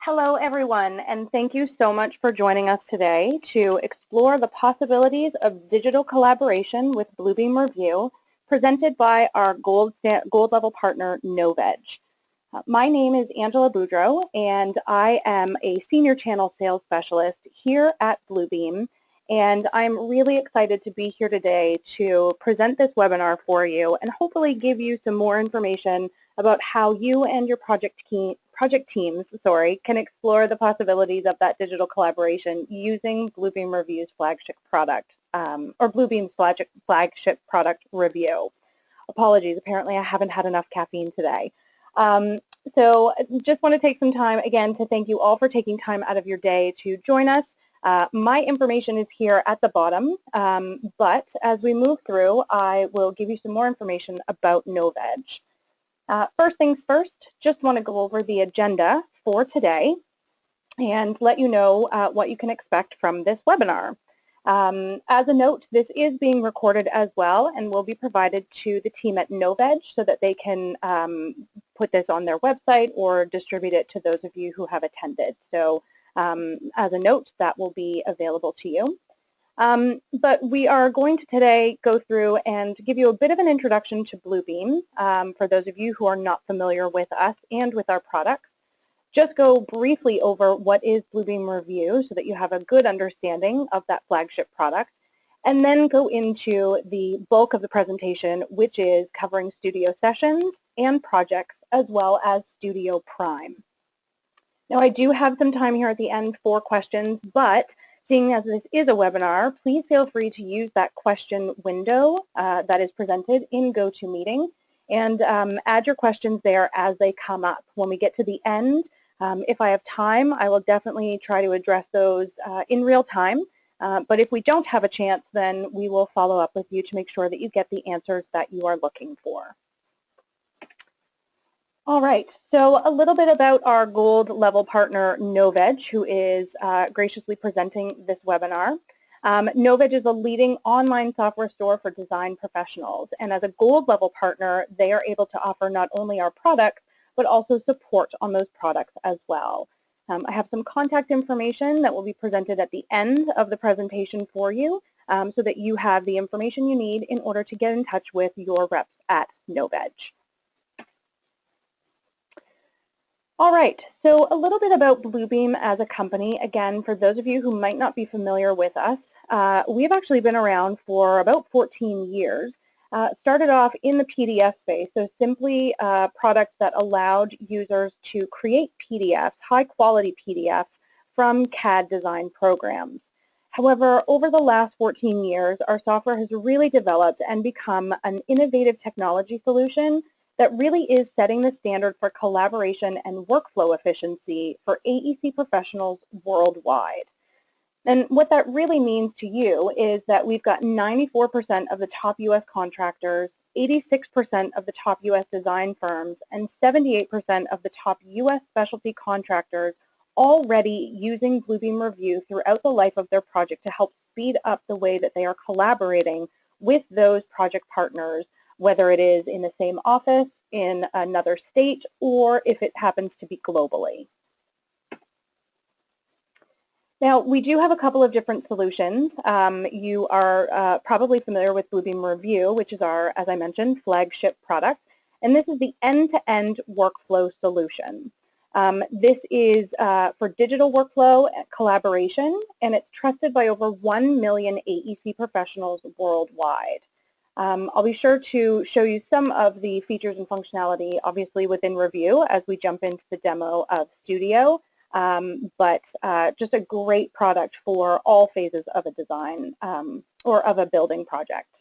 Hello, everyone, and thank you so much for joining us today to explore the possibilities of digital collaboration with Bluebeam Revu, presented by our gold level partner, Novedge. My name is Angela Boudreau, and I am a senior channel sales specialist here at Bluebeam, and I'm really excited to be here today to present this webinar for you and hopefully give you some more information about how you and your project teams can explore the possibilities of that digital collaboration using Bluebeam Revu's flagship product, or Bluebeam's flagship product, Revu. Apologies, apparently I haven't had enough caffeine today. So just want to take some time again to thank you all for taking time out of your day to join us. My information is here at the bottom, but as we move through, I will give you some more information about Novedge. First things first, just want to go over the agenda for today and let you know what you can expect from this webinar. As a note, this is being recorded as well and will be provided to the team at Novedge so that they can put this on their website or distribute it to those of you who have attended. So as a note, that will be available to you. But we are going to today go through and give you a bit of an introduction to Bluebeam for those of you who are not familiar with us and with our products. Just go briefly over what is Bluebeam Revu so that you have a good understanding of that flagship product, and then go into the bulk of the presentation, which is covering studio sessions and projects as well as Studio Prime. Now, I do have some time here at the end for questions, but seeing as this is a webinar, please feel free to use that question window that is presented in GoToMeeting and add your questions there as they come up. When we get to the end, if I have time, I will definitely try to address those in real time. But if we don't have a chance, then we will follow up with you to make sure that you get the answers that you are looking for. All right, so a little bit about our gold level partner, Novedge, who is graciously presenting this webinar. Novedge is a leading online software store for design professionals, and as a gold level partner, they are able to offer not only our products, but also support on those products as well. I have some contact information that will be presented at the end of the presentation for you, so that you have the information you need in order to get in touch with your reps at Novedge. All right, so a little bit about Bluebeam as a company. Again, for those of you who might not be familiar with us, we've actually been around for about 14 years. Started off in the PDF space, so simply products that allowed users to create PDFs, high quality PDFs from CAD design programs. However, over the last 14 years, our software has really developed and become an innovative technology solution that really is setting the standard for collaboration and workflow efficiency for AEC professionals worldwide. And what that really means to you is that we've got 94% of the top U.S. contractors, 86% of the top U.S. design firms, and 78% of the top U.S. specialty contractors already using Bluebeam Revu throughout the life of their project to help speed up the way that they are collaborating with those project partners, whether it is in the same office, in another state, or if it happens to be globally. Now, we do have a couple of different solutions. You are probably familiar with Bluebeam Revu, which is our, as I mentioned, flagship product, and this is the end-to-end workflow solution. This is for digital workflow collaboration, and it's trusted by over 1 million AEC professionals worldwide. I'll be sure to show you some of the features and functionality, obviously within Revu, as we jump into the demo of Studio, but just a great product for all phases of a design or of a building project.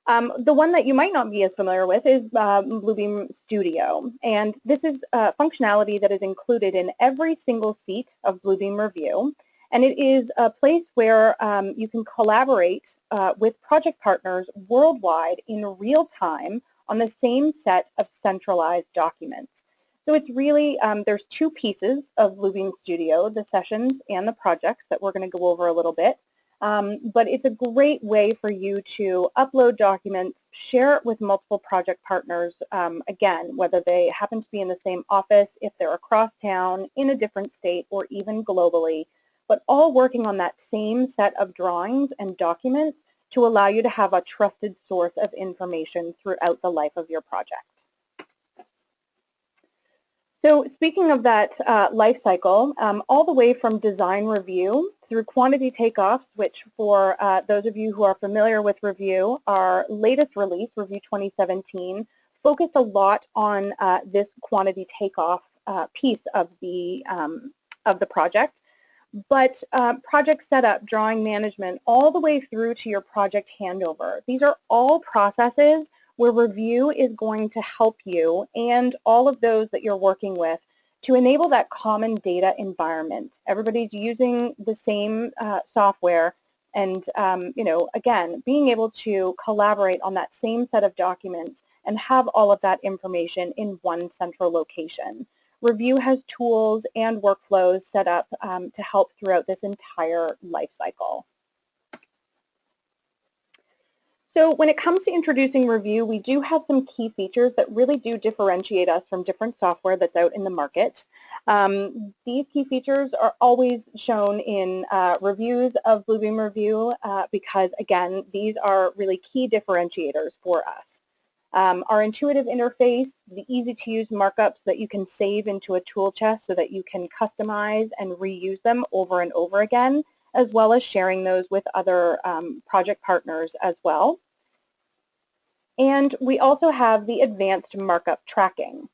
The one that you might not be as familiar with is Bluebeam Studio, and this is functionality that is included in every single seat of Bluebeam Revu. And it is a place where you can collaborate with project partners worldwide in real time on the same set of centralized documents. So it's really, there's two pieces of Bluebeam Studio, the sessions and the projects that we're going to go over a little bit. But it's a great way for you to upload documents, share it with multiple project partners, again, whether they happen to be in the same office, if they're across town, in a different state, or even globally, but all working on that same set of drawings and documents to allow you to have a trusted source of information throughout the life of your project. So speaking of that life cycle, all the way from design review through quantity takeoffs, which for those of you who are familiar with Revu, our latest release, Revu 2017, focused a lot on this quantity takeoff piece of the project. But project setup, drawing management, all the way through to your project handover. These are all processes where Revu is going to help you and all of those that you're working with to enable that common data environment. Everybody's using the same software and, you know, again, being able to collaborate on that same set of documents and have all of that information in one central location. Revu has tools and workflows set up to help throughout this entire life cycle. So when it comes to introducing Revu, we do have some key features that really do differentiate us from different software that's out in the market. These key features are always shown in reviews of Bluebeam Revu because, again, these are really key differentiators for us. Our intuitive interface, the easy-to-use markups that you can save into a tool chest so that you can customize and reuse them over and over again, as well as sharing those with other project partners as well. And we also have the advanced markup tracking.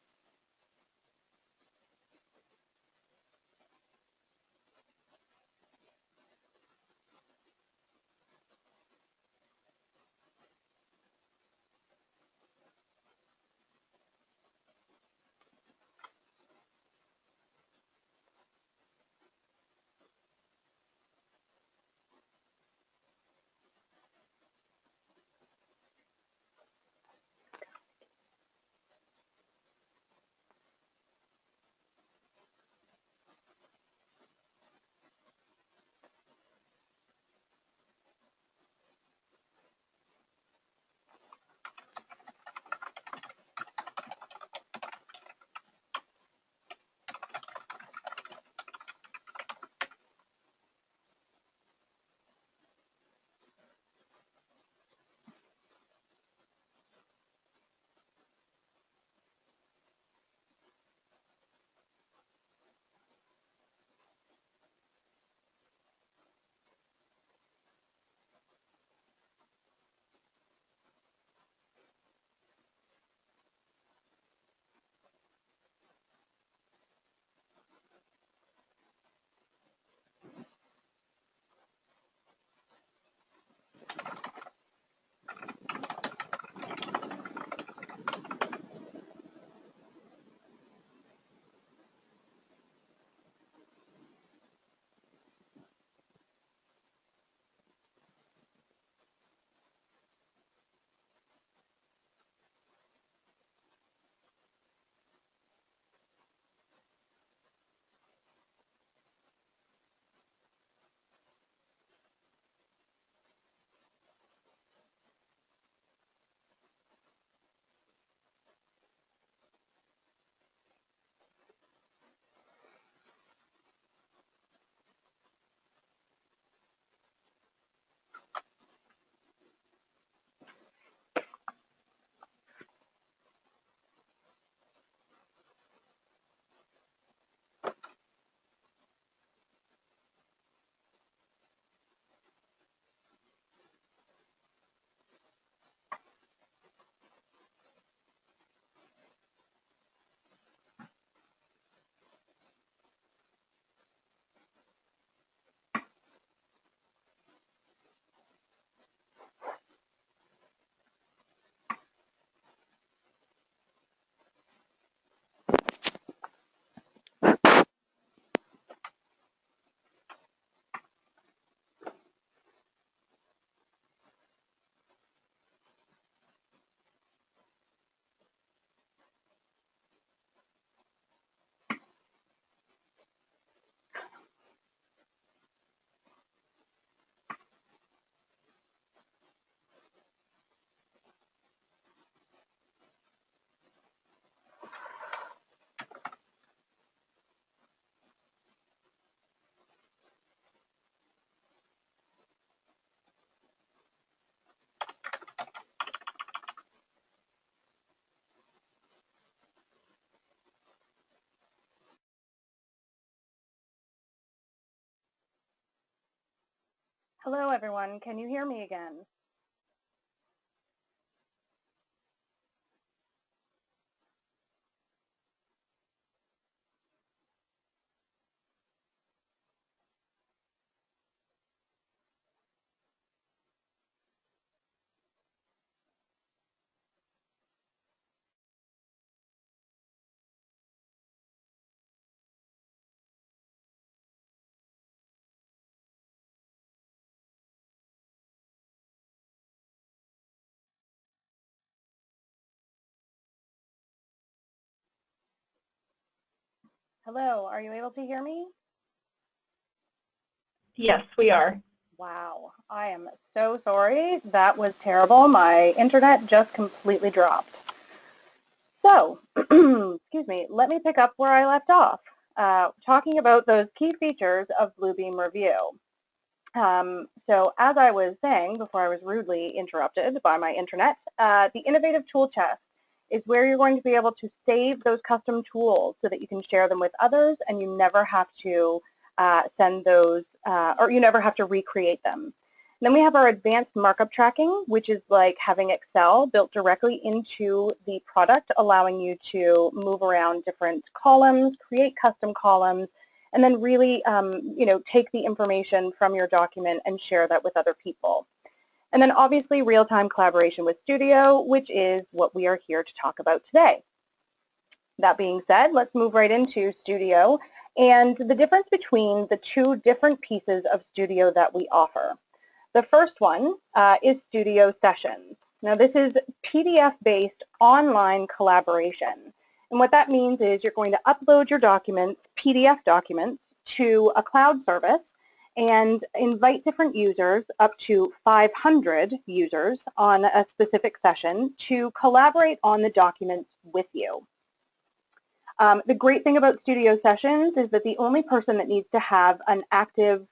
Hello, everyone. Can you hear me again? Hello, are you able to hear me? Yes, we are. Wow, I am so sorry. That was terrible. My internet just completely dropped. So, excuse me, let me pick up where I left off, talking about those key features of Bluebeam Revu. So as I was saying before I was rudely interrupted by my internet, the innovative tool chest is where you're going to be able to save those custom tools so that you can share them with others and you never have to send those, or you never have to recreate them. And then we have our advanced markup tracking, which is like having Excel built directly into the product, allowing you to move around different columns, create custom columns, and then really take the information from your document and share that with other people. And then obviously real-time collaboration with Studio, which is what we are here to talk about today. That being said, let's move right into Studio and the difference between the two different pieces of Studio that we offer. The first one is Studio Sessions. Now this is PDF-based online collaboration. And what that means is you're going to upload your documents, PDF documents, to a cloud service and invite different users, up to 500 users on a specific session, to collaborate on the documents with you. The great thing about Studio Sessions is that the only person that needs to have an active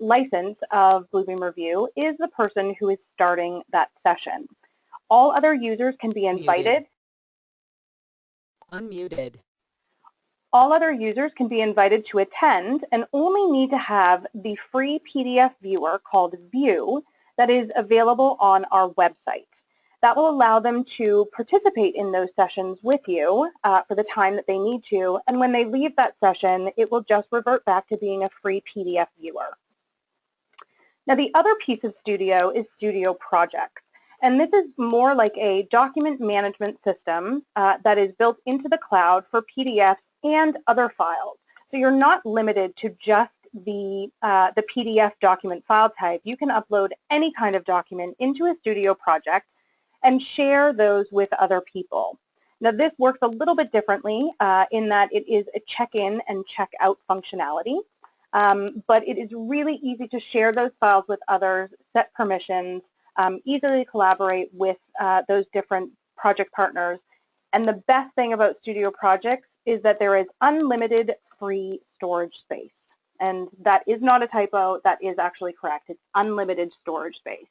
license of Bluebeam Revu is the person who is starting that session. All other users can be invited. Unmuted. All other users can be invited to attend and only need to have the free PDF viewer called View that is available on our website. That will allow them to participate in those sessions with you for the time that they need to, and when they leave that session, it will just revert back to being a free PDF viewer. Now, the other piece of Studio is Studio Projects. And this is more like a document management system that is built into the cloud for PDFs and other files. So you're not limited to just the PDF document file type. You can upload any kind of document into a Studio project and share those with other people. Now, this works a little bit differently in that it is a check-in and check-out functionality. But it is really easy to share those files with others, set permissions, easily collaborate with those different project partners. And the best thing about Studio Projects is that there is unlimited free storage space. And that is not a typo, that is actually correct. It's unlimited storage space.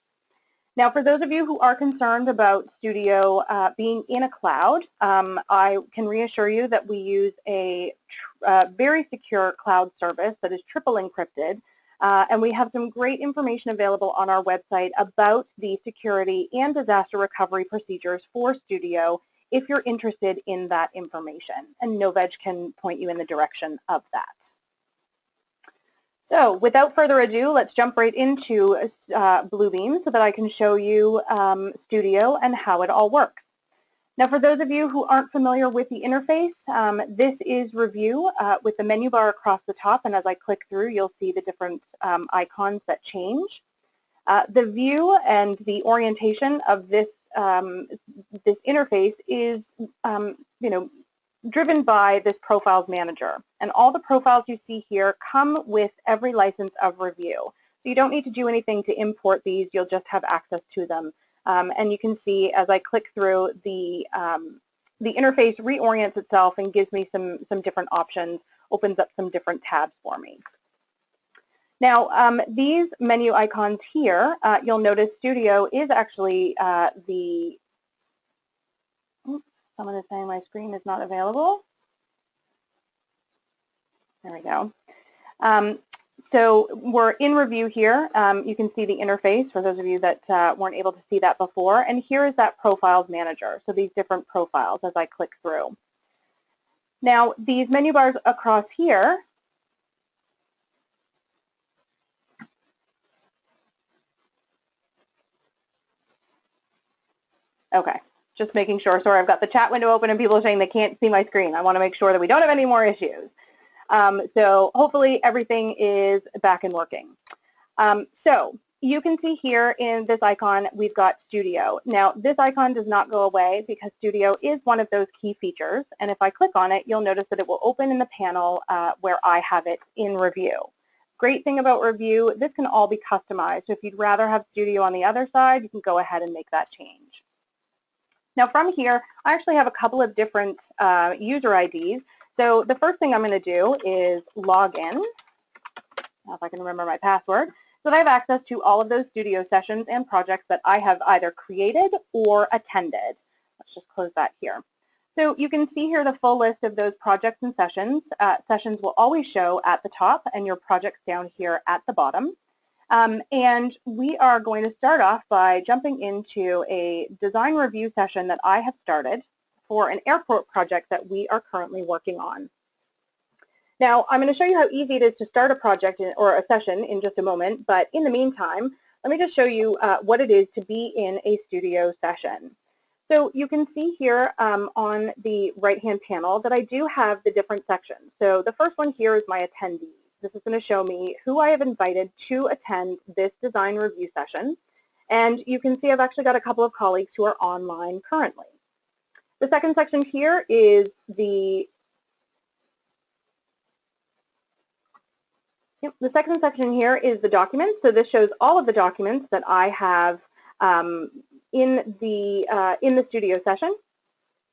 Now, for those of you who are concerned about Studio being in a cloud, I can reassure you that we use a very secure cloud service that is triple encrypted, and we have some great information available on our website about the security and disaster recovery procedures for Studio if you're interested in that information, and Novedge can point you in the direction of that. So without further ado, let's jump right into Bluebeam so that I can show you Studio and how it all works. Now, for those of you who aren't familiar with the interface, this is Revu with the menu bar across the top, and as I click through, you'll see the different icons that change. The view and the orientation of this this interface is, driven by this profiles manager. And all the profiles you see here come with every license of Revu. So you don't need to do anything to import these, you'll just have access to them. And you can see as I click through, the interface reorients itself and gives me some different options, opens up some different tabs for me. Now, these menu icons here, you'll notice Studio is actually someone is saying my screen is not available. There we go. So we're in Review here. You can see the interface for those of you that weren't able to see that before. And here is that Profiles Manager, so these different profiles as I click through. Now, these menu bars across here, okay, just making sure. Sorry, I've got the chat window open and people are saying they can't see my screen. I want to make sure that we don't have any more issues. So hopefully everything is back and working. So you can see here in this icon, we've got Studio. Now, this icon does not go away because Studio is one of those key features. And if I click on it, you'll notice that it will open in the panel where I have it in Review. Great thing about Review, this can all be customized. So if you'd rather have Studio on the other side, you can go ahead and make that change. Now from here, I actually have a couple of different user IDs. So the first thing I'm going to do is log in, if I can remember my password, so that I have access to all of those studio sessions and projects that I have either created or attended. Let's just close that here. So you can see here the full list of those projects and sessions. Sessions will always show at the top and your projects down here at the bottom. And we are going to start off by jumping into a design review session that I have started for an airport project that we are currently working on. Now, I'm going to show you how easy it is to start a project or a session in just a moment, but in the meantime, let me just show you what it is to be in a studio session. So you can see here on the right-hand panel that I do have the different sections. So the first one here is my attendees. This is going to show me who I have invited to attend this design review session. And you can see I've actually got a couple of colleagues who are online currently. The second section here is the second section here is the documents. So this shows all of the documents that I have in the studio session.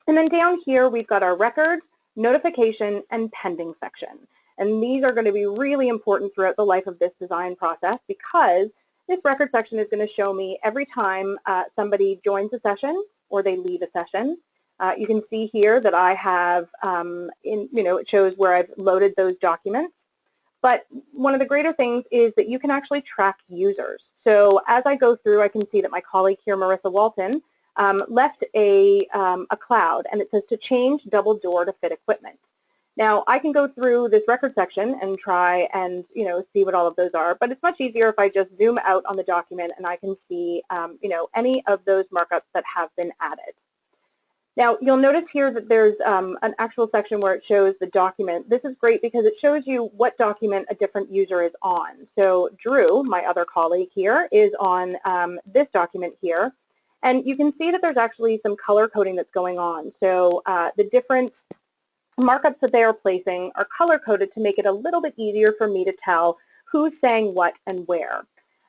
And then down here we've got our records, notification, and pending section. And these are going to be really important throughout the life of this design process because this record section is going to show me every time somebody joins a session or they leave a session. You can see here that I have, it shows where I've loaded those documents. But one of the greater things is that you can actually track users. So as I go through, I can see that my colleague here, Marissa Walton, left a cloud, and it says to change double door to fit equipment. Now, I can go through this record section and try and see what all of those are, but it's much easier if I just zoom out on the document and I can see any of those markups that have been added. Now, you'll notice here that there's an actual section where it shows the document. This is great because it shows you what document a different user is on. So Drew, my other colleague here, is on this document here. And you can see that there's actually some color coding that's going on. So the different markups that they are placing are color-coded to make it a little bit easier for me to tell who's saying what and where.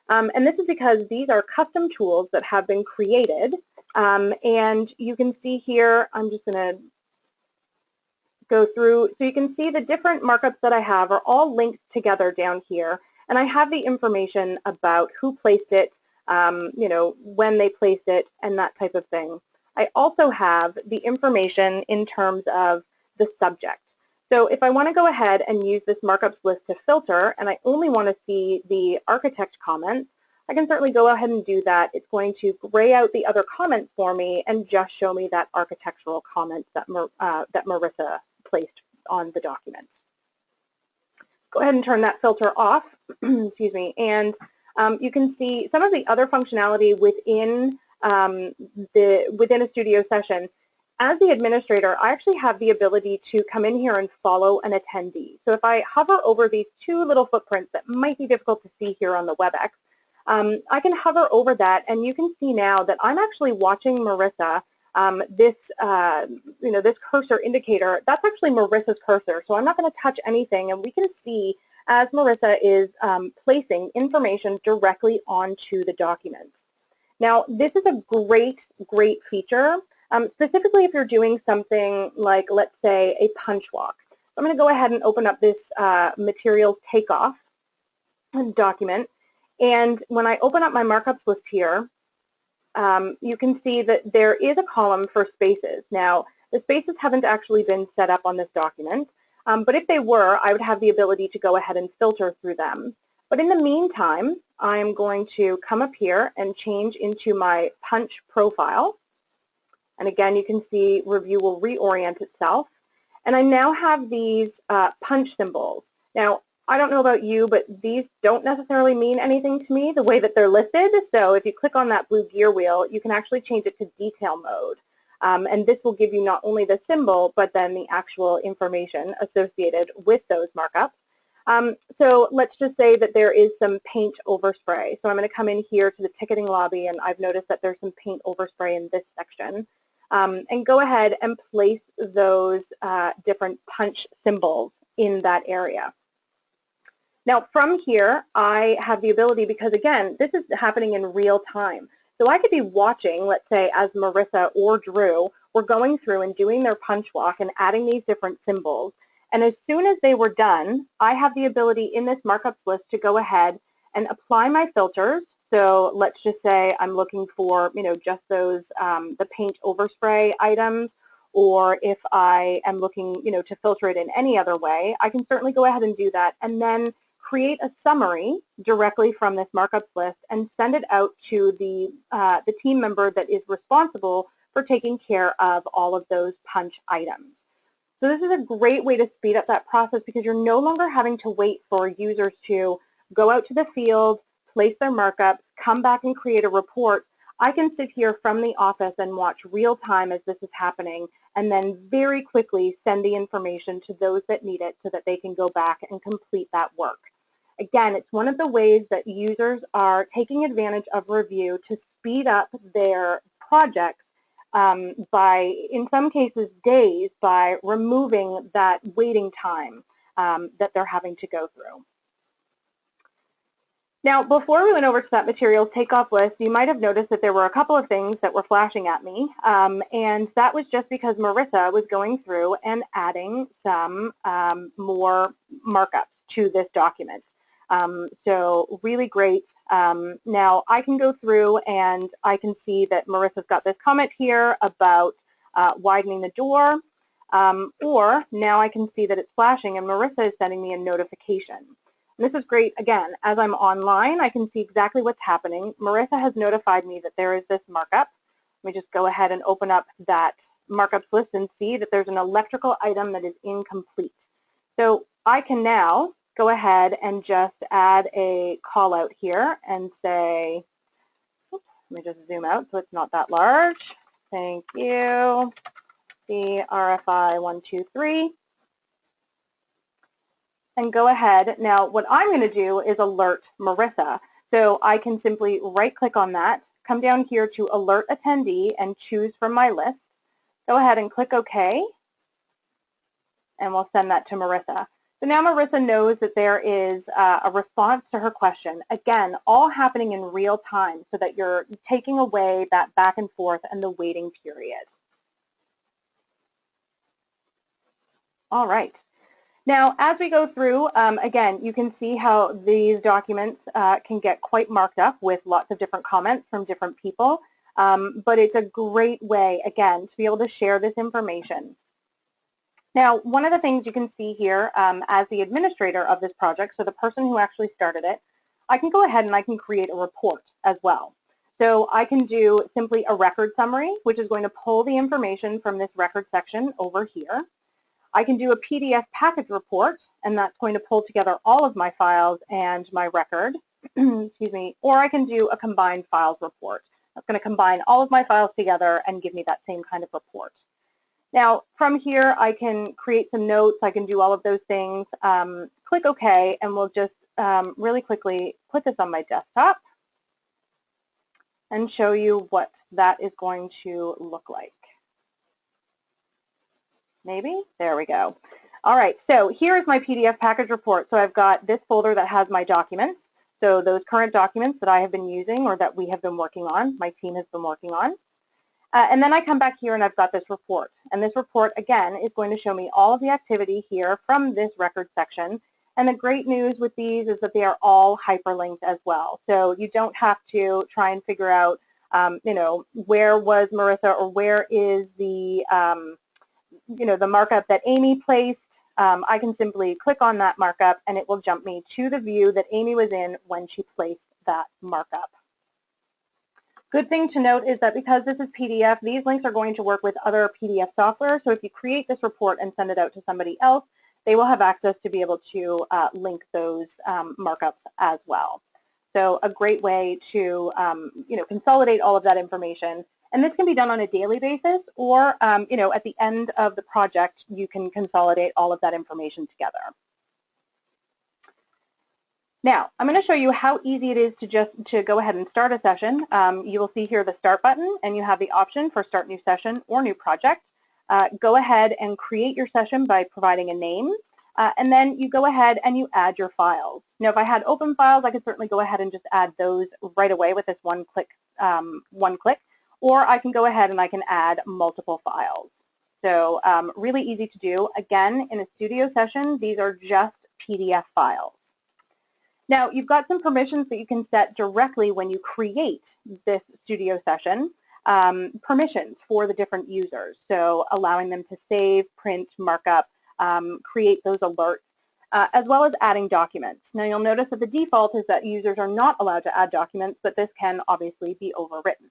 And this is because these are custom tools that have been created. And you can see here, I'm just going to go through. So you can see the different markups that I have are all linked together down here. And I have the information about who placed it, when they placed it, and that type of thing. I also have the information in terms of the subject. So if I want to go ahead and use this markups list to filter, and I only want to see the architect comments, I can certainly go ahead and do that. It's going to gray out the other comments for me and just show me that architectural comment that Marissa placed on the document. Go ahead and turn that filter off, excuse me, and you can see some of the other functionality within a studio session. As the administrator, I actually have the ability to come in here and follow an attendee. So if I hover over these two little footprints that might be difficult to see here on the WebEx, I can hover over that, and you can see now that I'm actually watching Marissa. This cursor indicator, that's actually Marissa's cursor. So I'm not going to touch anything, and we can see as Marissa is placing information directly onto the document. Now, this is a great, great feature. Specifically if you're doing something like, let's say, a punch walk. I'm going to go ahead and open up this materials takeoff document. And when I open up my markups list here, you can see that there is a column for spaces. Now, the spaces haven't actually been set up on this document. But if they were, I would have the ability to go ahead and filter through them. But in the meantime, I'm going to come up here and change into my punch profile. And again, you can see Review will reorient itself. And I now have these punch symbols. Now, I don't know about you, but these don't necessarily mean anything to me the way that they're listed. So if you click on that blue gear wheel, you can actually change it to detail mode. And this will give you not only the symbol, but then the actual information associated with those markups. So let's just say that there is some paint overspray. So I'm going to come in here to the ticketing lobby, and I've noticed that there's some paint overspray in this section. And go ahead and place those different punch symbols in that area. Now from here, I have the ability, because again, this is happening in real time. So I could be watching, let's say, as Marissa or Drew were going through and doing their punch walk and adding these different symbols. And as soon as they were done, I have the ability in this markups list to go ahead and apply my filters. So let's just say I'm looking for, just those, the paint overspray items, or if I am looking, to filter it in any other way, I can certainly go ahead and do that, and then create a summary directly from this markups list and send it out to the team member that is responsible for taking care of all of those punch items. So this is a great way to speed up that process, because you're no longer having to wait for users to go out to the field, place their markups, come back and create a report. I can sit here from the office and watch real time as this is happening, and then very quickly send the information to those that need it so that they can go back and complete that work. Again, it's one of the ways that users are taking advantage of Review to speed up their projects by, in some cases, days, by removing that waiting time that they're having to go through. Now, before we went over to that materials takeoff list, you might have noticed that there were a couple of things that were flashing at me, and that was just because Marissa was going through and adding some more markups to this document. So really great. Now I can go through and I can see that Marissa's got this comment here about widening the door, or now I can see that it's flashing and Marissa is sending me a notification. And this is great. Again, as I'm online, I can see exactly what's happening. Marissa has notified me that there is this markup. Let me just go ahead and open up that markups list and see that there's an electrical item that is incomplete. So I can now go ahead and just add a call out here and say, oops, let me just zoom out so it's not that large. Thank you. CRFI 123. And go ahead. Now what I'm going to do is alert Marissa. So I can simply right click on that, come down here to alert attendee and choose from my list. Go ahead and click OK, and we'll send that to Marissa. So now Marissa knows that there is a response to her question. Again, all happening in real time so that you're taking away that back and forth and the waiting period. All right. Now, as we go through, again, you can see how these documents can get quite marked up with lots of different comments from different people, but it's a great way, again, to be able to share this information. Now, one of the things you can see here as the administrator of this project, so the person who actually started it, I can go ahead and I can create a report as well. So I can do simply a record summary, which is going to pull the information from this record section over here. I can do a PDF package report, and that's going to pull together all of my files and my record, excuse me, or I can do a combined files report. That's going to combine all of my files together and give me that same kind of report. Now, from here, I can create some notes. I can do all of those things. Click OK, and we'll just really quickly put this on my desktop and show you what that is going to look like. Maybe? There we go. All right, so here is my PDF package report. So I've got this folder that has my documents. So those current documents that I have been using or that we have been working on, my team has been working on. And then I come back here and I've got this report. And this report, again, is going to show me all of the activity here from this record section. And the great news with these is that they are all hyperlinked as well. So you don't have to try and figure out, where was Marissa or where is the, the markup that Amy placed. I can simply click on that markup and it will jump me to the view that Amy was in when she placed that markup. Good thing to note is that because this is PDF, these links are going to work with other PDF software. So if you create this report and send it out to somebody else, they will have access to be able to link those markups as well. So a great way to consolidate all of that information. And this can be done on a daily basis, or at the end of the project, you can consolidate all of that information together. Now, I'm going to show you how easy it is to go ahead and start a session. You will see here the Start button, and you have the option for Start New Session or New Project. Go ahead and create your session by providing a name, and then you go ahead and you add your files. Now, if I had open files, I could certainly go ahead and just add those right away with this one click, or I can go ahead and I can add multiple files. So really easy to do. Again, in a studio session, these are just PDF files. Now, you've got some permissions that you can set directly when you create this studio session, permissions for the different users. So allowing them to save, print, markup, create those alerts, as well as adding documents. Now, you'll notice that the default is that users are not allowed to add documents, but this can obviously be overwritten.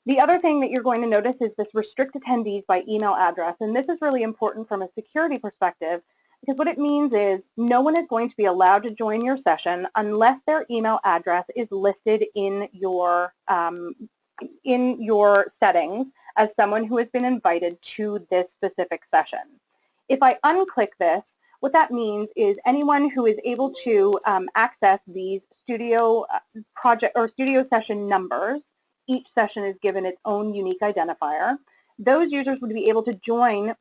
The other thing that you're going to notice is this restrict attendees by email address, and this is really important from a security perspective, because what it means is no one is going to be allowed to join your session unless their email address is listed in your settings as someone who has been invited to this specific session. If I unclick this, what that means is anyone who is able to access these studio project or studio session numbers, each session is given its own unique identifier. Those users would be able to join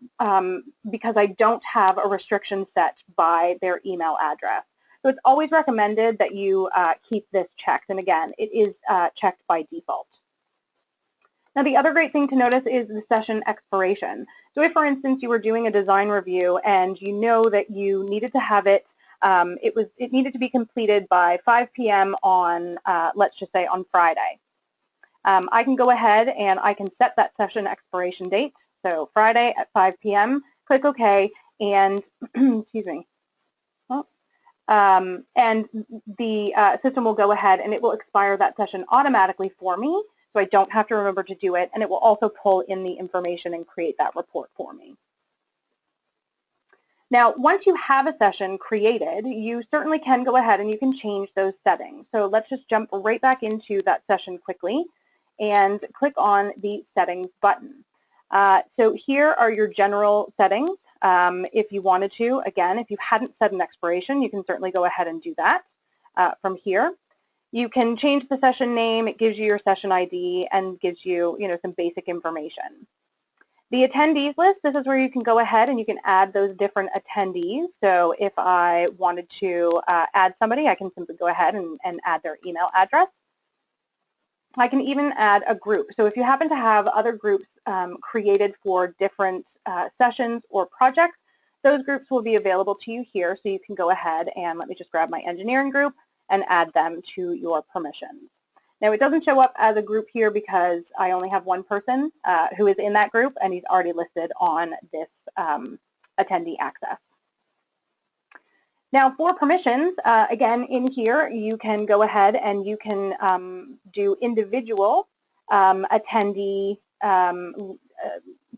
because I don't have a restriction set by their email address. So it's always recommended that you keep this checked. And again, it is checked by default. Now, the other great thing to notice is the session expiration. So if, for instance, you were doing a design review and you know that you needed to have it, it needed to be completed by 5 p.m. on, let's just say, on Friday. I can go ahead and I can set that session expiration date. So Friday at 5 p.m., click OK, and excuse me. And the system will go ahead and it will expire that session automatically for me, so I don't have to remember to do it, and it will also pull in the information and create that report for me. Now, once you have a session created, you certainly can go ahead and you can change those settings. So let's just jump right back into that session quickly and click on the settings button. So here are your general settings. If you wanted to, again, if you hadn't set an expiration, you can certainly go ahead and do that from here. You can change the session name. It gives you your session ID and gives you, some basic information. The attendees list, this is where you can go ahead and you can add those different attendees. So if I wanted to add somebody, I can simply go ahead and add their email address. I can even add a group. So if you happen to have other groups created for different sessions or projects, those groups will be available to you here. So you can go ahead and let me just grab my engineering group and add them to your permissions. Now, it doesn't show up as a group here because I only have one person who is in that group, and he's already listed on this attendee access. Now, for permissions, again, in here, you can go ahead and you can do individual attendee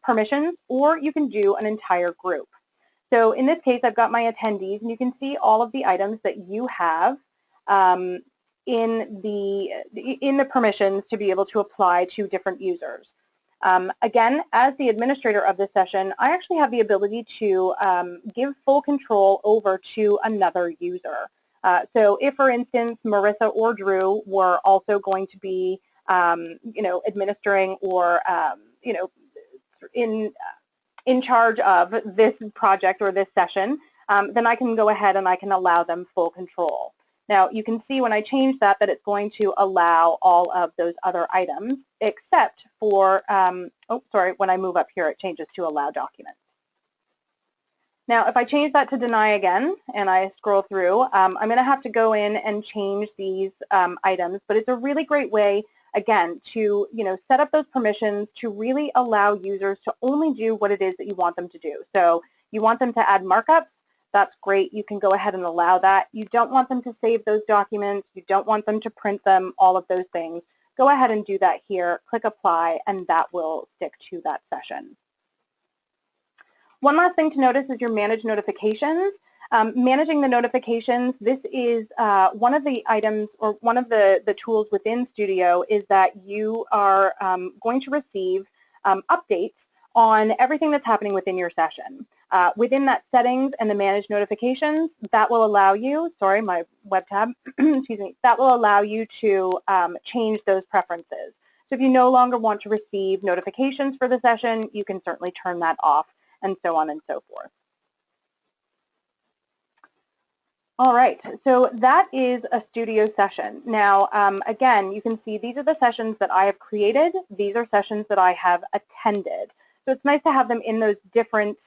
permissions, or you can do an entire group. So in this case, I've got my attendees, and you can see all of the items that you have in the permissions to be able to apply to different users. Again, as the administrator of this session, I actually have the ability to give full control over to another user. So if, for instance, Marissa or Drew were also going to be, administering or, in charge of this project or this session, then I can go ahead and I can allow them full control. Now, you can see when I change that it's going to allow all of those other items, except for, when I move up here, it changes to allow documents. Now, if I change that to deny again, and I scroll through, I'm going to have to go in and change these items, but it's a really great way, again, to set up those permissions to really allow users to only do what it is that you want them to do. So You want them to add markups? That's great. You can go ahead and allow that. You don't want them to save those documents. You don't want them to print them, all of those things. Go ahead and do that here. Click Apply, and that will stick to that session. One last thing to notice is your Manage Notifications. Managing the notifications, this is one of the items or one of the tools within Studio is that you are going to receive updates on everything that's happening within your session. Within that settings and the Manage Notifications, that will allow you, sorry, my web tab, excuse me, that will allow you to change those preferences. So if you no longer want to receive notifications for the session, you can certainly turn that off, and so on and so forth. All right, so that is a Studio session. Now, again, you can see these are the sessions that I have created. These are sessions that I have attended. So it's nice to have them in those different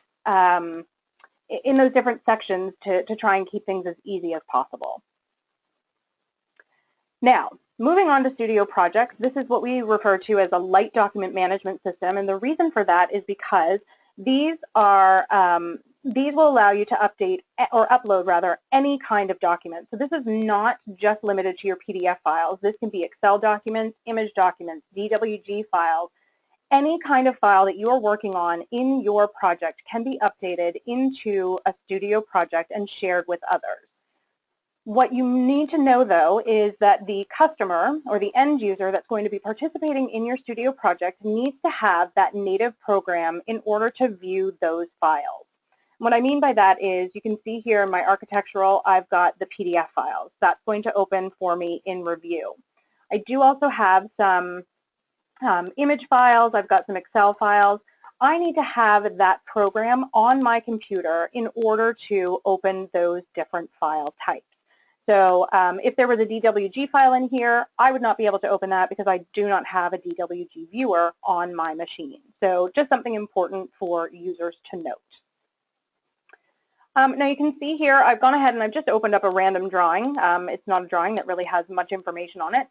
sections to try and keep things as easy as possible. Now, moving on to Studio projects, this is what we refer to as a light document management system, and the reason for that is because these will allow you to update or upload rather any kind of document. So this is not just limited to your PDF files. This can be Excel documents, image documents, DWG files. Any kind of file that you are working on in your project can be updated into a Studio project and shared with others. What you need to know, though, is that the customer or the end user that's going to be participating in your Studio project needs to have that native program in order to view those files. What I mean by that is you can see here in my architectural, I've got the PDF files. That's going to open for me in Revu. I do also have some image files. I've got some Excel files. I need to have that program on my computer in order to open those different file types. So if there was a DWG file in here, I would not be able to open that because I do not have a DWG viewer on my machine. So just something important for users to note. Now you can see here, I've gone ahead and I've just opened up a random drawing. It's not a drawing that really has much information on it,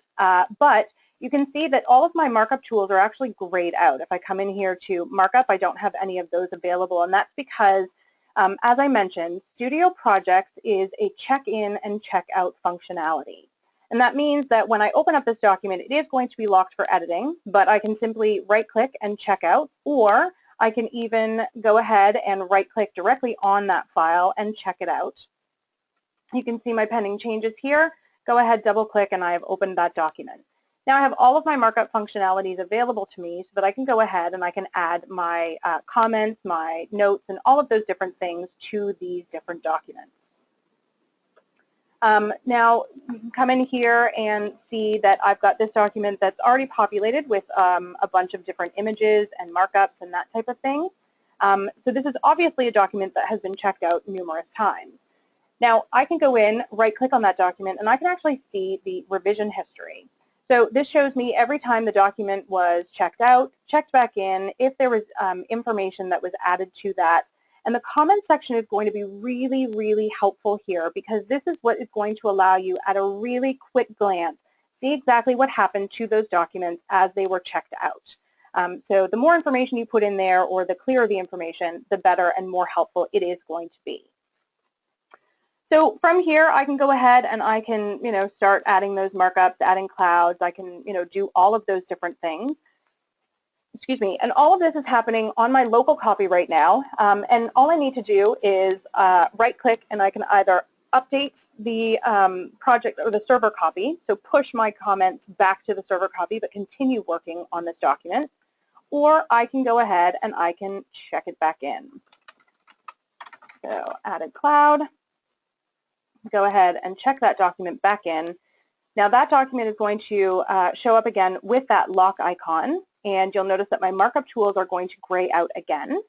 but you can see that all of my markup tools are actually grayed out. If I come in here to markup, I don't have any of those available, and that's because as I mentioned, Studio Projects is a check-in and check-out functionality. And that means that when I open up this document, it is going to be locked for editing, but I can simply right-click and check out, or I can even go ahead and right-click directly on that file and check it out. You can see my pending changes here. Go ahead, double-click, and I have opened that document. Now I have all of my markup functionalities available to me so that I can go ahead and I can add my comments, my notes, and all of those different things to these different documents. Now you can come in here and see that I've got this document that's already populated with a bunch of different images and markups and that type of thing. So this is obviously a document that has been checked out numerous times. Now I can go in, right-click on that document, and I can actually see the revision history. So this shows me every time the document was checked out, checked back in, if there was information that was added to that. And the comment section is going to be really, really helpful here because this is what is going to allow you at a really quick glance see exactly what happened to those documents as they were checked out. So the more information you put in there or the clearer the information, the better and more helpful it is going to be. So from here, I can go ahead and I can, start adding those markups, adding clouds. I can, do all of those different things. Excuse me. And all of this is happening on my local copy right now. And all I need to do is right-click, and I can either update the project or the server copy, so push my comments back to the server copy, but continue working on this document, or I can go ahead and I can check it back in. So added cloud. Go ahead and check that document back in. Now that document is going to show up again with that lock icon, and you'll notice that my markup tools are going to gray out again,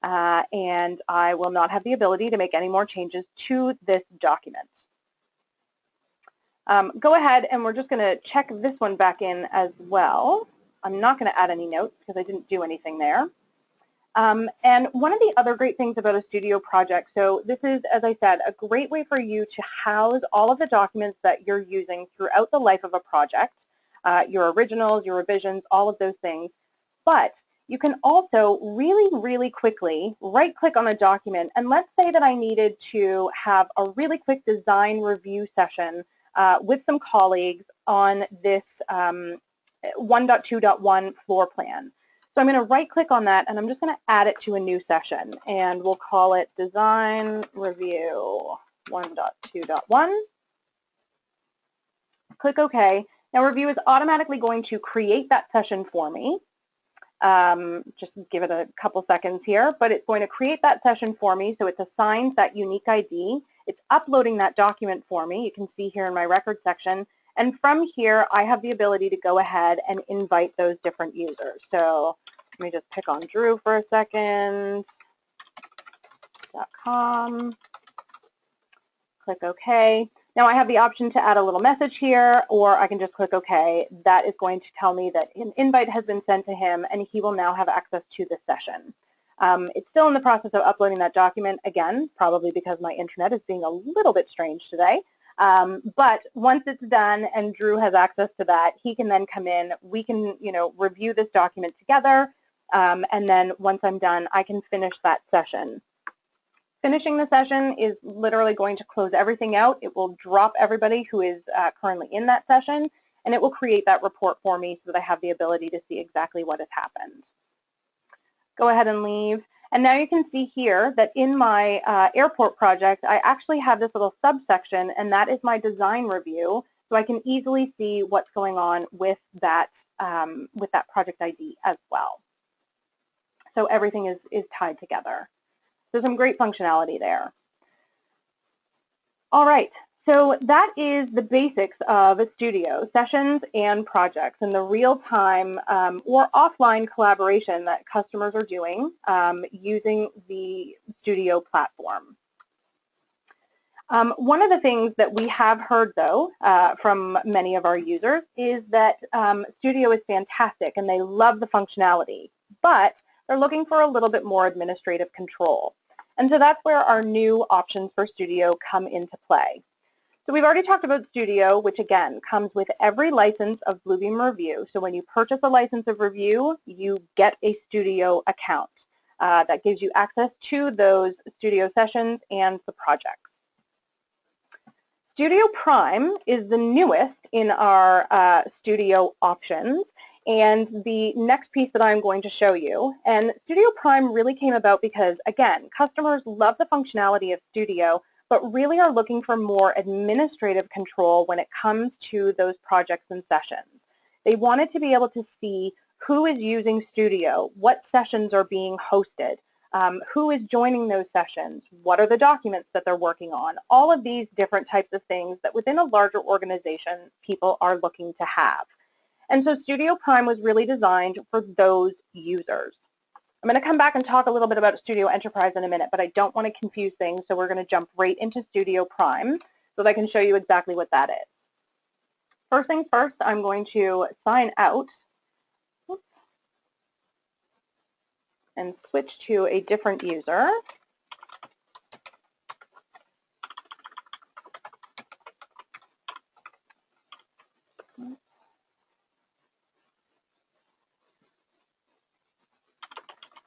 and I will not have the ability to make any more changes to this document. Go ahead and we're just going to check this one back in as well. I'm not going to add any notes because I didn't do anything there. And one of the other great things about a Studio project, so this is, as I said, a great way for you to house all of the documents that you're using throughout the life of a project, your originals, your revisions, all of those things. But you can also really quickly right-click on a document, and let's say that I needed to have a really quick design review session with some colleagues on this 1.2.1 floor plan. So I'm going to right-click on that, and I'm just going to add it to a new session, and we'll call it Design Review 1.2.1. Click OK. Now Review is automatically going to create that session for me. Just give it a couple seconds here, but it's going to create that session for me, so it's assigned that unique ID. It's uploading that document for me. You can see here in my record section. And from here, I have the ability to go ahead and invite those different users. So let me just pick on Drew for a second. .com. Click OK. Now I have the option to add a little message here, or I can just click OK. That is going to tell me that an invite has been sent to him, and he will now have access to the session. It's still in the process of uploading that document, again, probably because my internet is being a little bit strange today. But once it's done and Drew has access to that, he can then come in. We can, review this document together, and then once I'm done, I can finish that session. Finishing the session is literally going to close everything out. It will drop everybody who is currently in that session, and it will create that report for me so that I have the ability to see exactly what has happened. Go ahead and leave. And now you can see here that in my airport project, I actually have this little subsection, and that is my design review, so I can easily see what's going on with that project ID as well. So everything is tied together. So some great functionality there. All right, so that is the basics of Studio, sessions and projects, and the real-time or offline collaboration that customers are doing using the Studio platform. One of the things that we have heard, though, from many of our users is that Studio is fantastic and they love the functionality, but they're looking for a little bit more administrative control. And so that's where our new options for Studio come into play. So we've already talked about Studio, which again comes with every license of Bluebeam Revu. So when you purchase a license of Revu, you get a Studio account that gives you access to those Studio sessions and the projects. Studio Prime is the newest in our Studio options, and the next piece that I'm going to show you. And Studio Prime really came about because, again, customers love the functionality of Studio, but really are looking for more administrative control when it comes to those projects and sessions. They wanted to be able to see who is using Studio, what sessions are being hosted, who is joining those sessions, what are the documents that they're working on, all of these different types of things that within a larger organization people are looking to have. And so Studio Prime was really designed for those users. I'm going to come back and talk a little bit about Studio Enterprise in a minute, but I don't want to confuse things, so we're going to jump right into Studio Prime so that I can show you exactly what that is. First things first, I'm going to sign out and switch to a different user.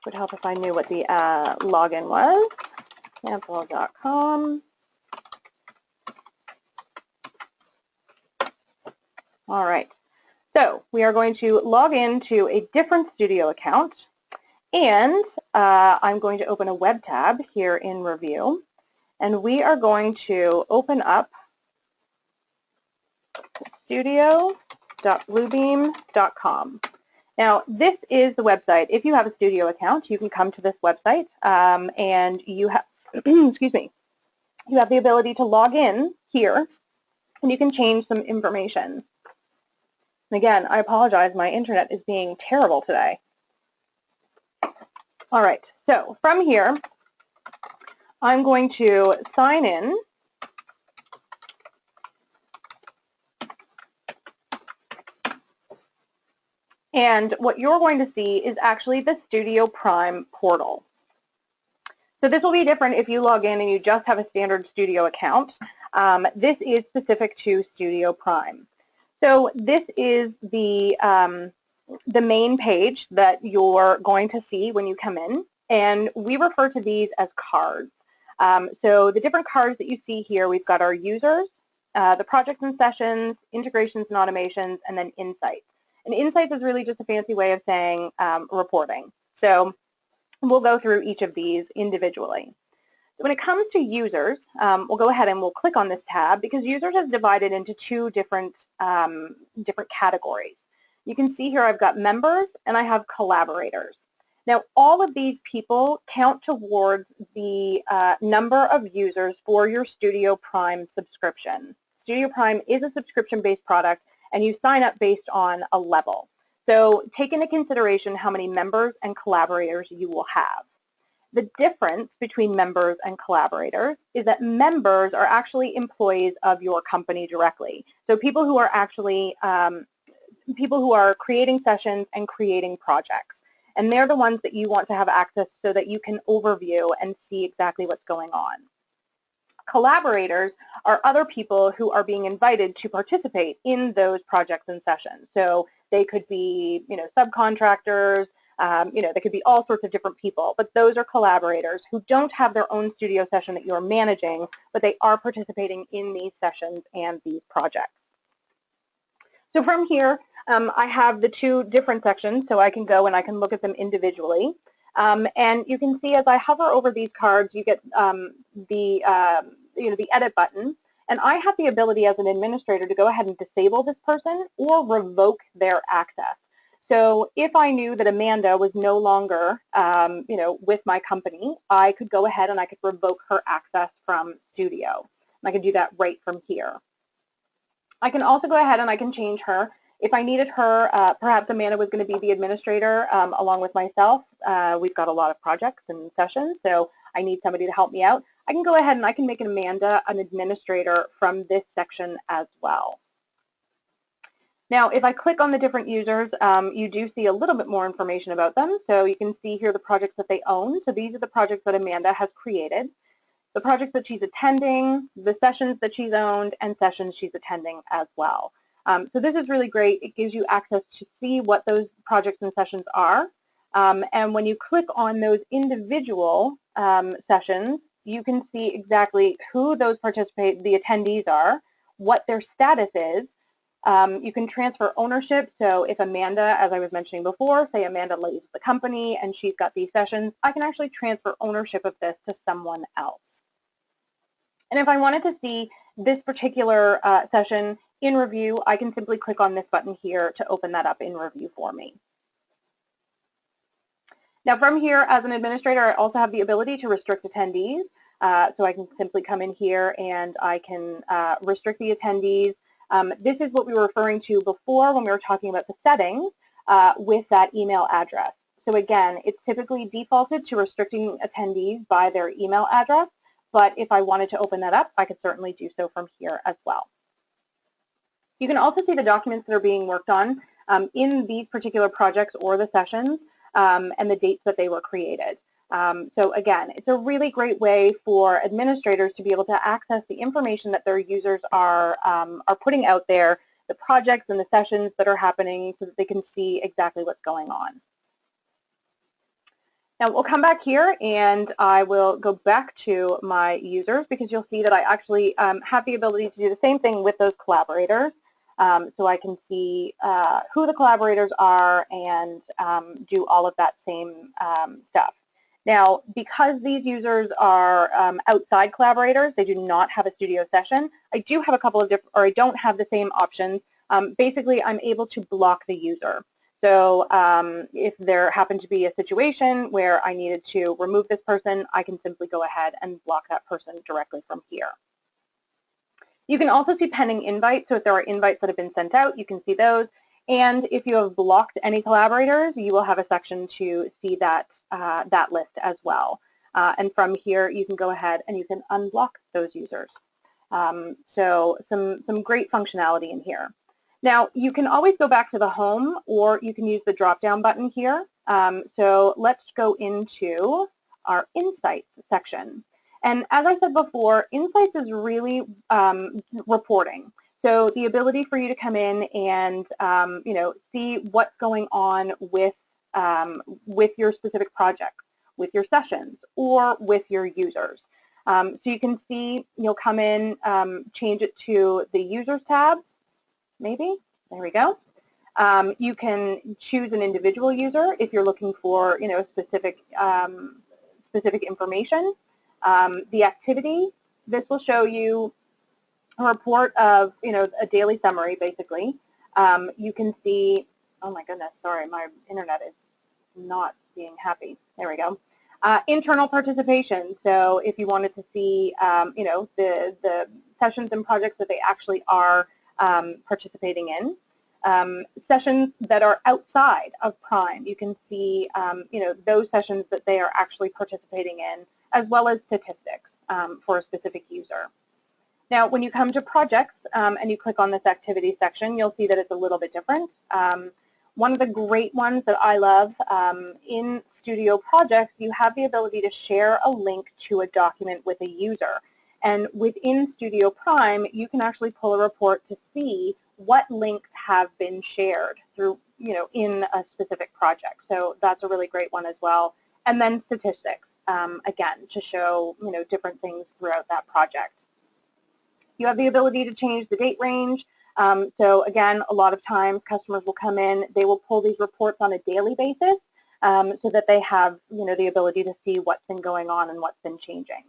Would help if I knew what the login was. Sample.com. All right. So we are going to log into a different Studio account, and I'm going to open a web tab here in Revu, and we are going to open up studio.bluebeam.com. Now, this is the website. If you have a Studio account, you can come to this website, and you have, excuse me, you have the ability to log in here, and you can change some information. And again, I apologize, my internet is being terrible today. All right, so from here, I'm going to sign in. And what you're going to see is actually the Studio Prime portal. So this will be different if you log in and you just have a standard Studio account. This is specific to Studio Prime. So this is the the main page that you're going to see when you come in, and we refer to these as cards. So the different cards that you see here, we've got our users, the projects and sessions, integrations and automations, and then insights. And insights is really just a fancy way of saying reporting. So we'll go through each of these individually. So when it comes to users, we'll go ahead and we'll click on this tab because users is divided into two different categories. You can see here I've got members and I have collaborators. Now all of these people count towards the number of users for your Studio Prime subscription. Studio Prime is a subscription-based product and you sign up based on a level. So take into consideration how many members and collaborators you will have. The difference between members and collaborators is that members are actually employees of your company directly. So people who are actually people who are creating sessions and creating projects. And they're the ones that you want to have access so that you can overview and see exactly what's going on. Collaborators are other people who are being invited to participate in those projects and sessions. So they could be, subcontractors, they could be all sorts of different people, but those are collaborators who don't have their own studio session that you're managing, but they are participating in these sessions and these projects. So from here, I have the two different sections, so I can go and I can look at them individually. And you can see as I hover over these cards, you get the edit button, and I have the ability as an administrator to go ahead and disable this person or revoke their access. So if I knew that Amanda was no longer, with my company, I could go ahead and I could revoke her access from Studio. And I could do that right from here. I can also go ahead and I can change her. If I needed her, perhaps Amanda was going to be the administrator along with myself. We've got a lot of projects and sessions, so I need somebody to help me out. I can go ahead and I can make Amanda an administrator from this section as well. Now, if I click on the different users, you do see a little bit more information about them. So you can see here the projects that they own. So these are the projects that Amanda has created, the projects that she's attending, the sessions that she's owned, and sessions she's attending as well. So this is really great. It gives you access to see what those projects and sessions are. And when you click on those individual sessions, you can see exactly who those the attendees are, what their status is. You can transfer ownership. So if Amanda, as I was mentioning before, say Amanda leaves the company and she's got these sessions, I can actually transfer ownership of this to someone else. And if I wanted to see this particular session in review, I can simply click on this button here to open that up in review for me. Now from here, as an administrator, I also have the ability to restrict attendees. So I can simply come in here and I can restrict the attendees. This is what we were referring to before when we were talking about the settings with that email address. So again, it's typically defaulted to restricting attendees by their email address, but if I wanted to open that up, I could certainly do so from here as well. You can also see the documents that are being worked on in these particular projects or the sessions and the dates that they were created. So again, it's a really great way for administrators to be able to access the information that their users are putting out there, the projects and the sessions that are happening so that they can see exactly what's going on. Now we'll come back here and I will go back to my users because you'll see that I actually have the ability to do the same thing with those collaborators. So I can see who the collaborators are and do all of that same stuff. Now, because these users are outside collaborators, they do not have a studio session. I do have a couple of different, or I don't have the same options. Basically, I'm able to block the user. So if there happened to be a situation where I needed to remove this person, I can simply go ahead and block that person directly from here. You can also see pending invites. So if there are invites that have been sent out, you can see those. And if you have blocked any collaborators, you will have a section to see that, that list as well. And from here, you can go ahead and you can unblock those users. So some great functionality in here. Now, you can always go back to the home or you can use the drop-down button here. So let's go into our Insights section. And as I said before, Insights is really reporting. So the ability for you to come in and see what's going on with your specific projects, with your sessions, or with your users. So you can see, you'll come in, change it to the Users tab, maybe. There we go. You can choose an individual user if you're looking for, specific information. The activity, this will show you a report of, a daily summary, basically. You can see, oh my goodness, sorry, my internet is not being happy. There we go. Internal participation. So if you wanted to see, the sessions and projects that they actually are participating in. Sessions that are outside of Prime, you can see, those sessions that they are actually participating in, as well as statistics for a specific user. Now, when you come to projects and you click on this activity section, you'll see that it's a little bit different. One of the great ones that I love, in Studio Projects, you have the ability to share a link to a document with a user. And within Studio Prime, you can actually pull a report to see what links have been shared through, in a specific project. So that's a really great one as well. And then statistics, again, to show, different things throughout that project. You have the ability to change the date range. So again, a lot of times customers will come in, they will pull these reports on a daily basis so that they have, the ability to see what's been going on and what's been changing.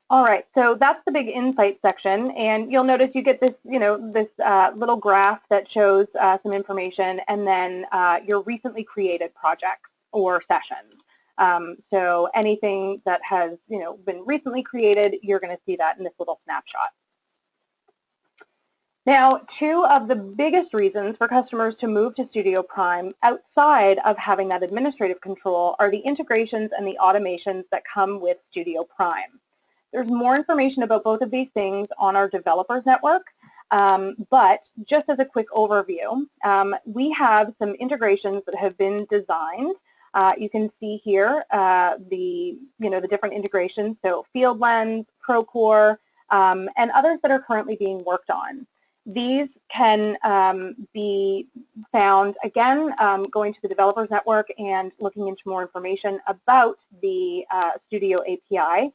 All right, so that's the big insight section, and you'll notice you get this, this little graph that shows some information, and then your recently created projects or sessions. So anything that has, been recently created, you're going to see that in this little snapshot. Now, two of the biggest reasons for customers to move to Studio Prime outside of having that administrative control are the integrations and the automations that come with Studio Prime. There's more information about both of these things on our developers network, but just as a quick overview, we have some integrations that have been designed. You can see here the different integrations, so Field Lens, Procore, and others that are currently being worked on. These can be found, again, going to the developers network and looking into more information about the Studio API.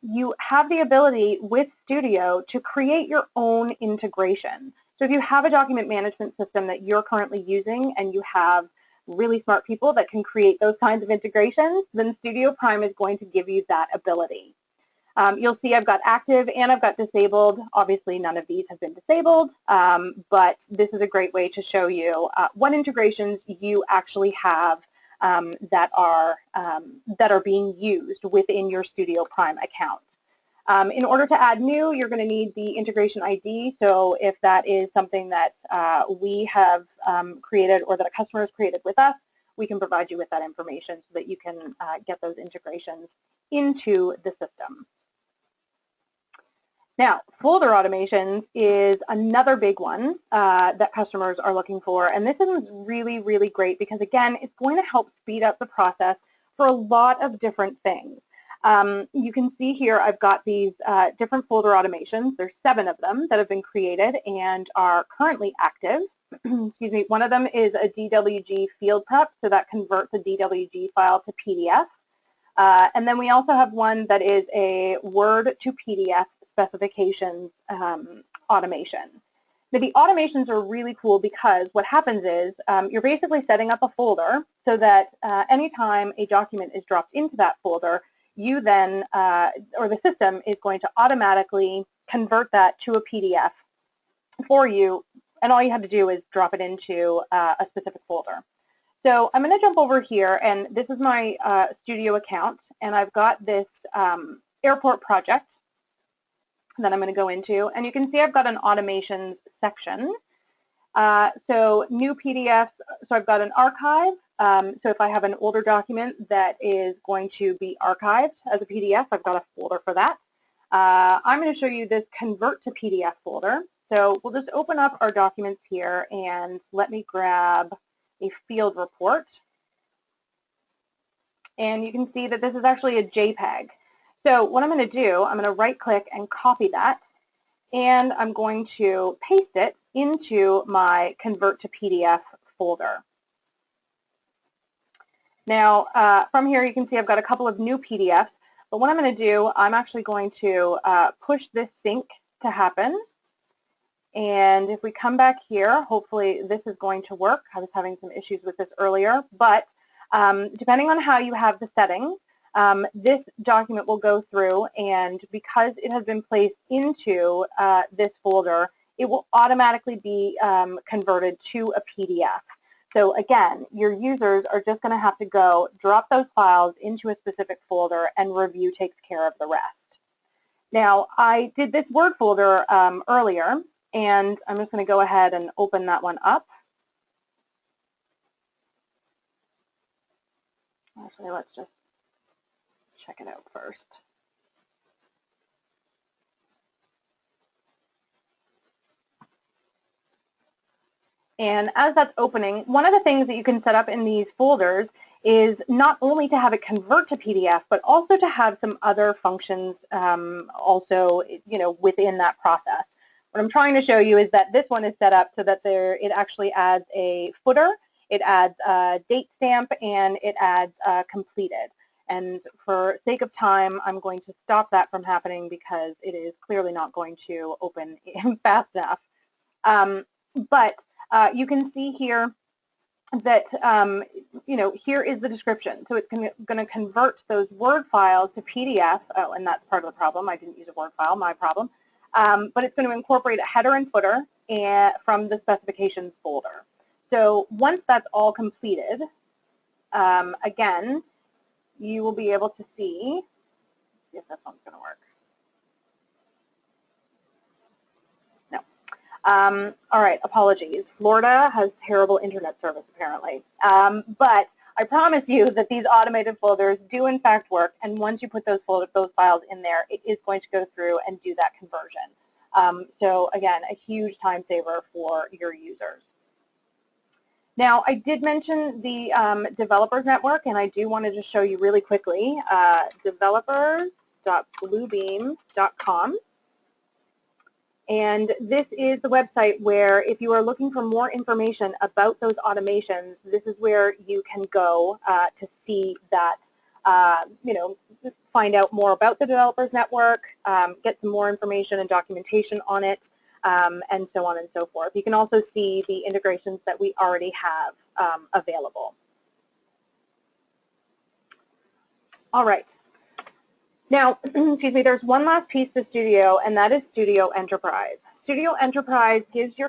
You have the ability with Studio to create your own integration. So if you have a document management system that you're currently using and you have really smart people that can create those kinds of integrations, then Studio Prime is going to give you that ability. You'll see I've got active and I've got disabled. Obviously, none of these have been disabled, but this is a great way to show you what integrations you actually have that are being used within your Studio Prime account. In order to add new, you're going to need the integration ID. So if that is something that we have created or that a customer has created with us, we can provide you with that information so that you can get those integrations into the system. Now, folder automations is another big one that customers are looking for, and this is really, really great because, again, it's going to help speed up the process for a lot of different things. You can see here I've got these different folder automations. There's 7 of them that have been created and are currently active. Excuse me. One of them is a DWG field prep, so that converts a DWG file to PDF. And then we also have one that is a Word to PDF specifications automation. Now, the automations are really cool because what happens is you're basically setting up a folder so that anytime a document is dropped into that folder, you then, or the system is going to automatically convert that to a PDF for you, and all you have to do is drop it into a specific folder. So I'm going to jump over here, and this is my Studio account, and I've got this airport project that I'm going to go into, and you can see I've got an automations section. So new PDFs, so I've got an archive. So if I have an older document that is going to be archived as a PDF, I've got a folder for that. I'm going to show you this convert to PDF folder. So we'll just open up our documents here, and let me grab a field report. And you can see that this is actually a JPEG. So what I'm going to do, I'm going to right click and copy that, and I'm going to paste it into my Convert to PDF folder. Now, from here you can see I've got a couple of new PDFs, but what I'm going to do, I'm actually going to push this sync to happen. And if we come back here, hopefully this is going to work. I was having some issues with this earlier, but depending on how you have the settings, this document will go through, and because it has been placed into this folder, it will automatically be converted to a PDF. So again, your users are just going to have to go drop those files into a specific folder, and Review takes care of the rest. Now, I did this Word folder earlier, and I'm just going to go ahead and open that one up. Actually, let's just check it out first. And as that's opening, one of the things that you can set up in these folders is not only to have it convert to PDF, but also to have some other functions also, within that process. What I'm trying to show you is that this one is set up so that it actually adds a footer, it adds a date stamp, and it adds completed. And for sake of time, I'm going to stop that from happening because it is clearly not going to open fast enough. But you can see here that, here is the description. So it's going to convert those Word files to PDF. Oh, and that's part of the problem. I didn't use a Word file, my problem. But it's going to incorporate a header and footer from the specifications folder. So once that's all completed, again, you will be able to see, let's see if this one's going to work. All right, apologies. Florida has terrible internet service, apparently. But I promise you that these automated folders do, in fact, work. And once you put those files in there, it is going to go through and do that conversion. So, again, a huge time saver for your users. Now, I did mention the developers network, and I do want to just show you really quickly, developers.bluebeam.com. And this is the website where, if you are looking for more information about those automations, this is where you can go to see that, find out more about the Developers Network, get some more information and documentation on it, and so on and so forth. You can also see the integrations that we already have available. All right. Now, excuse me, there's one last piece to Studio, and that is Studio Enterprise. Studio Enterprise gives you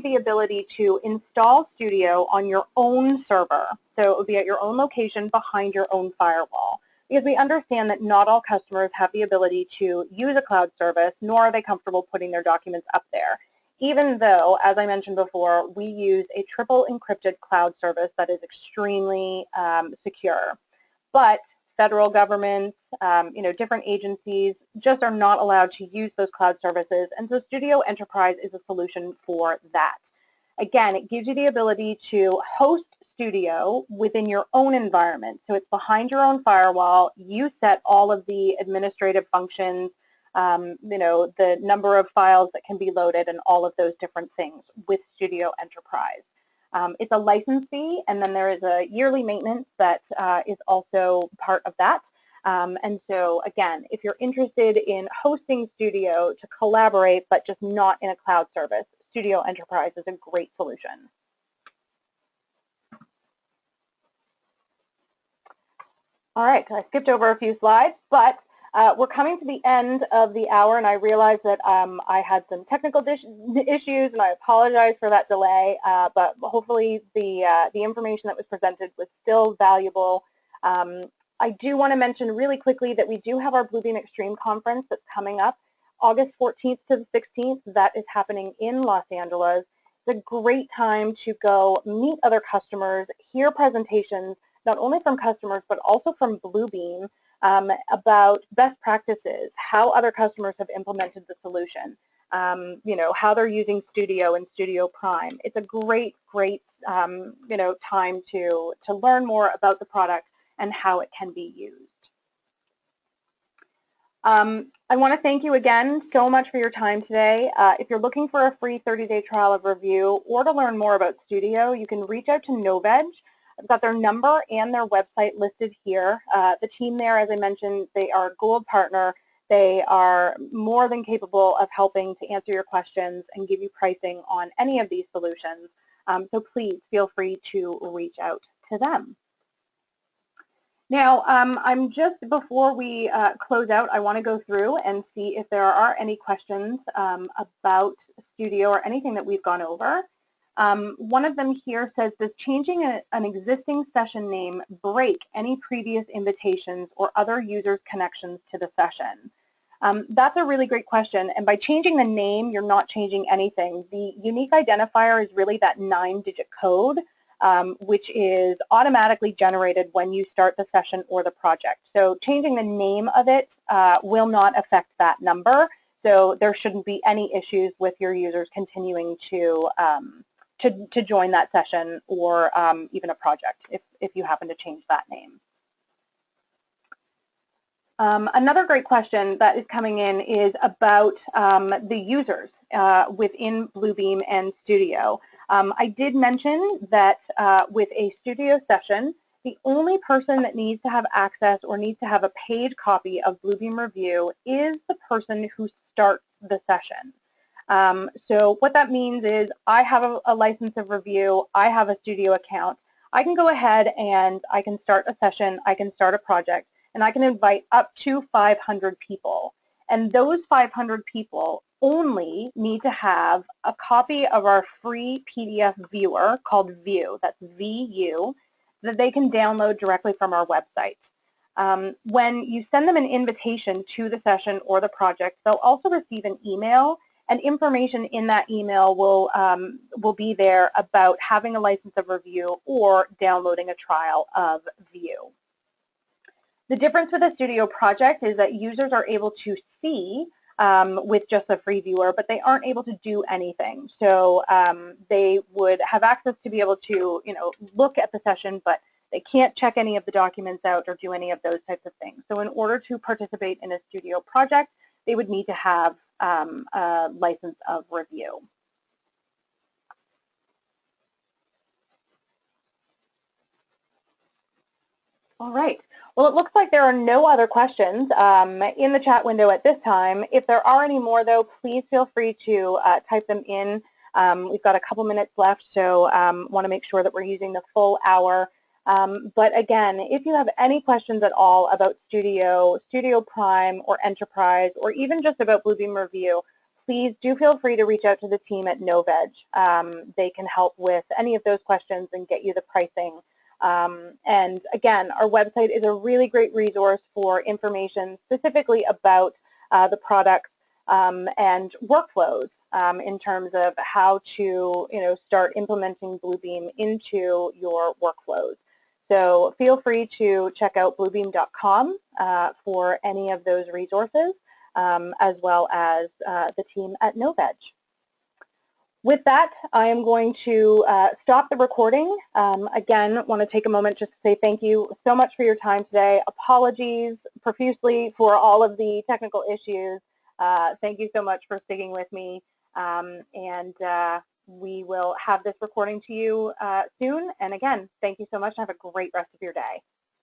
the ability to install Studio on your own server. So it would be at your own location behind your own firewall. Because we understand that not all customers have the ability to use a cloud service, nor are they comfortable putting their documents up there. Even though, as I mentioned before, we use a triple encrypted cloud service that is extremely secure. But federal governments, different agencies just are not allowed to use those cloud services, and so Studio Enterprise is a solution for that. Again, it gives you the ability to host Studio within your own environment. So it's behind your own firewall. You set all of the administrative functions, the number of files that can be loaded, and all of those different things with Studio Enterprise. It's a license fee, and then there is a yearly maintenance that is also part of that. And so, again, if you're interested in hosting Studio to collaborate, but just not in a cloud service, Studio Enterprise is a great solution. All right, I skipped over a few slides, but we're coming to the end of the hour, and I realize that I had some technical issues, and I apologize for that delay, but hopefully the information that was presented was still valuable. I do want to mention really quickly that we do have our Bluebeam Extreme Conference that's coming up August 14th to the 16th. That is happening in Los Angeles. It's a great time to go meet other customers, hear presentations, not only from customers, but also from Bluebeam about best practices, how other customers have implemented the solution, how they're using Studio and Studio Prime. It's a great time to learn more about the product and how it can be used. I want to thank you again so much for your time today. If you're looking for a free 30-day trial of Revu or to learn more about Studio, you can reach out to Novedge. I've got their number and their website listed here. The team there, as I mentioned, they are a gold partner. They are more than capable of helping to answer your questions and give you pricing on any of these solutions. So please feel free to reach out to them. Now, I'm just, before we close out, I want to go through and see if there are any questions about Studio or anything that we've gone over. One of them here says, does changing an existing session name break any previous invitations or other users' connections to the session? That's a really great question, and by changing the name, you're not changing anything. The unique identifier is really that 9-digit code, which is automatically generated when you start the session or the project. So changing the name of it will not affect that number, so there shouldn't be any issues with your users continuing to join that session or even a project if you happen to change that name. Another great question that is coming in is about the users within Bluebeam and Studio. I did mention that with a Studio session, the only person that needs to have access or needs to have a paid copy of Bluebeam Revu is the person who starts the session. So what that means is I have a license of Revu, I have a Studio account, I can go ahead and I can start a session, I can start a project, and I can invite up to 500 people. And those 500 people only need to have a copy of our free PDF viewer called View, that's VU, that they can download directly from our website. When you send them an invitation to the session or the project, they'll also receive an email, and information in that email will be there about having a license of Revu or downloading a trial of View. The difference with a Studio project is that users are able to see with just a free viewer, but they aren't able to do anything. So they would have access to be able to, look at the session, but they can't check any of the documents out or do any of those types of things. So in order to participate in a Studio project, they would need to have a license of Revu. All right. Well, it looks like there are no other questions in the chat window at this time. If there are any more, though, please feel free to type them in. We've got a couple minutes left, so want to make sure that we're using the full hour. But again, if you have any questions at all about Studio, Studio Prime, or Enterprise, or even just about Bluebeam Revu, please do feel free to reach out to the team at Novedge. They can help with any of those questions and get you the pricing. And again, our website is a really great resource for information specifically about the products and workflows in terms of how to start implementing Bluebeam into your workflows. So feel free to check out bluebeam.com for any of those resources, as well as the team at Novedge. With that, I am going to stop the recording. Again, want to take a moment just to say thank you so much for your time today. Apologies profusely for all of the technical issues. Thank you so much for sticking with me. And we will have this recording to you soon. And again, thank you so much and have a great rest of your day.